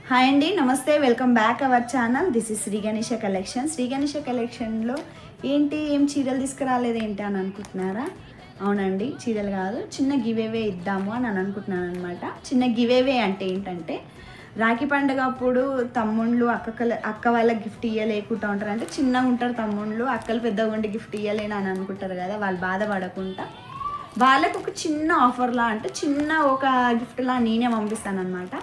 Hi అండి, నమస్తే. Welcome back our channel. This is Shri Ganesha collection. Shri Ganesha కలెక్షన్లో ఏం చీరలు తీసుకురాలేదు ఏంటి అని అనుకుంటున్నారా? అవునండి, చీరలు కాదు, చిన్న గివేవే ఇద్దాము అని అనుకుంటున్నాను అనమాట. చిన్న గివేవే అంటే ఏంటంటే, రాఖీ పండుగ అప్పుడు తమ్ముళ్ళు అక్క వాళ్ళకి గిఫ్ట్ ఇవ్వలేకుండా ఉంటారు. అంటే చిన్నగా ఉంటారు తమ్ముళ్ళు, అక్కలు పెద్దగా ఉండి గిఫ్ట్ ఇవ్వలేను అని అనుకుంటారు కదా. వాళ్ళు బాధపడకుండా వాళ్ళకు ఒక చిన్న ఆఫర్లా, అంటే చిన్న ఒక గిఫ్ట్లా నేనే పంపిస్తాను అనమాట.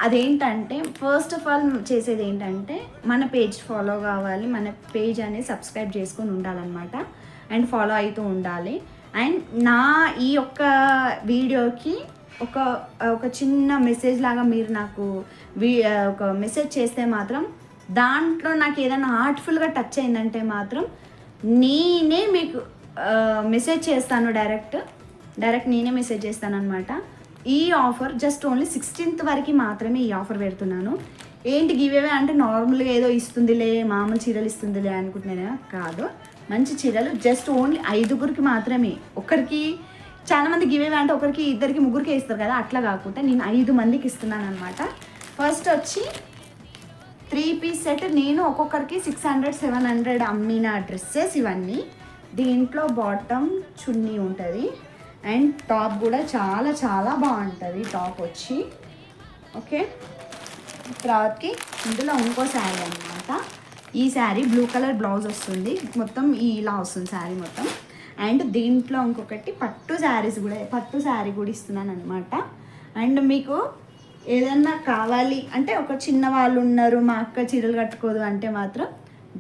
అదేంటంటే, ఫస్ట్ ఆఫ్ ఆల్ చేసేది ఏంటంటే, మన పేజ్ ఫాలో కావాలి, మన పేజ్ అనేది సబ్స్క్రైబ్ చేసుకొని ఉండాలన్నమాట. అండ్ ఫాలో అవుతూ ఉండాలి. అండ్ నా ఈ యొక్క వీడియోకి ఒక చిన్న మెసేజ్ లాగా మీరు నాకు ఒక మెసేజ్ చేస్తే మాత్రం, దాంట్లో నాకు ఏదైనా హార్ట్ఫుల్గా టచ్ అయిందంటే మాత్రం నేనే మీకు మెసేజ్ చేస్తాను. డైరెక్ట్ నేనే మెసేజ్ చేస్తాను అనమాట. ఈ ఆఫర్ జస్ట్ ఓన్లీ 16th వరకు మాత్రమే ఈ ఆఫర్ పెడుతున్నాను. ఏంటి గివేవే అంటే నార్మల్గా ఏదో ఇస్తుందిలే, మామూలు చీరలు ఇస్తుందిలే అనుకుంటున్నానే, కాదు. మంచి చీరలు జస్ట్ ఓన్లీ 5గురికి మాత్రమే. ఒకరికి చాలా మంది గివేవే అంటే ఒకరికి, ఇద్దరికి, ముగ్గురికి ఇస్తారు కదా, అట్లా కాకుండా నేను 5 మందికి ఇస్తున్నాను అనమాట. ఫస్ట్ వచ్చి 3 పీస్ సెట్. నేను ఒక్కొక్కరికి 600-700 అమ్మిన డ్రెస్సెస్ ఇవన్నీ. దీంట్లో బాటమ్ చున్నీ ఉంటుంది అండ్ టాప్ కూడా చాలా చాలా బాగుంటుంది. టాప్ వచ్చి ఓకే. తర్వాతకి ఇందులో ఇంకో శారీ అనమాట. ఈ శారీ బ్లూ కలర్ బ్లౌజ్ వస్తుంది, మొత్తం ఇలా వస్తుంది శారీ మొత్తం. అండ్ దీంట్లో ఇంకొకటి పట్టు శారీ కూడా ఇస్తున్నాను అనమాట. అండ్ మీకు ఏదన్నా కావాలి అంటే, ఒక చిన్న వాళ్ళు ఉన్నారు, మా అక్క చీరలు కట్టుకోదు అంటే మాత్రం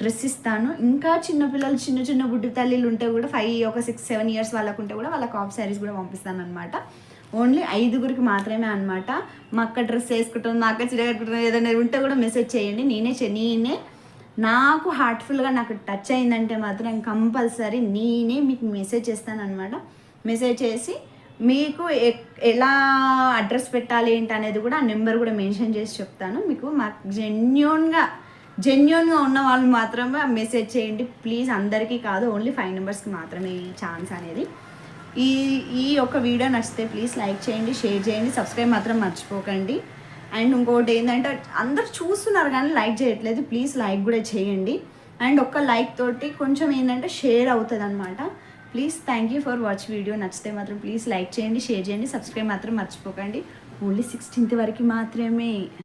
డ్రెస్ ఇస్తాను. ఇంకా చిన్నపిల్లలు, చిన్న బుడ్డి తల్లిలు ఉంటే కూడా 6-7 ఇయర్స్ వాళ్ళకు ఉంటే కూడా వాళ్ళకి హాఫ్ శారీస్ కూడా పంపిస్తాను అనమాట. ఓన్లీ 5గురికి మాత్రమే అనమాట. మా అక్క డ్రెస్ వేసుకుంటాం, మా అక్క చీర కట్టుకుంటాం, ఏదైనా ఉంటే కూడా మెసేజ్ చేయండి. నేనే నాకు హార్ట్ఫుల్గా నాకు టచ్ అయిందంటే మాత్రం కంపల్సరీ నేనే మీకు మెసేజ్ చేస్తాను అనమాట. మెసేజ్ చేసి మీకు ఎలా అడ్రస్ పెట్టాలి ఏంటి అనేది కూడా, ఆ నెంబర్ కూడా మెన్షన్ చేసి చెప్తాను మీకు. మాకు జెన్యున్గా ఉన్న వాళ్ళు మాత్రమే మెసేజ్ చేయండి ప్లీజ్. అందరికీ కాదు, ఓన్లీ 5 మెంబర్స్కి మాత్రమే ఈ ఛాన్స్ అనేది. ఈ ఒక వీడియో నచ్చితే ప్లీజ్ లైక్ చేయండి, షేర్ చేయండి, సబ్స్క్రైబ్ మాత్రం మర్చిపోకండి. అండ్ ఇంకోటి ఏంటంటే, అందరు చూస్తున్నారు కానీ లైక్ చేయట్లేదు, ప్లీజ్ లైక్ కూడా చేయండి. అండ్ ఒక్క లైక్ తోటి కొంచెం ఏంటంటే షేర్ అవుతుంది అనమాట. Please thank you for watch video. నచ్చితే మాత్రం ప్లీజ్ లైక్ చేయండి, షేర్ చేయండి, సబ్స్క్రైబ్ మాత్రం మర్చిపోకండి. ఓన్లీ 16th వరకు మాత్రమే.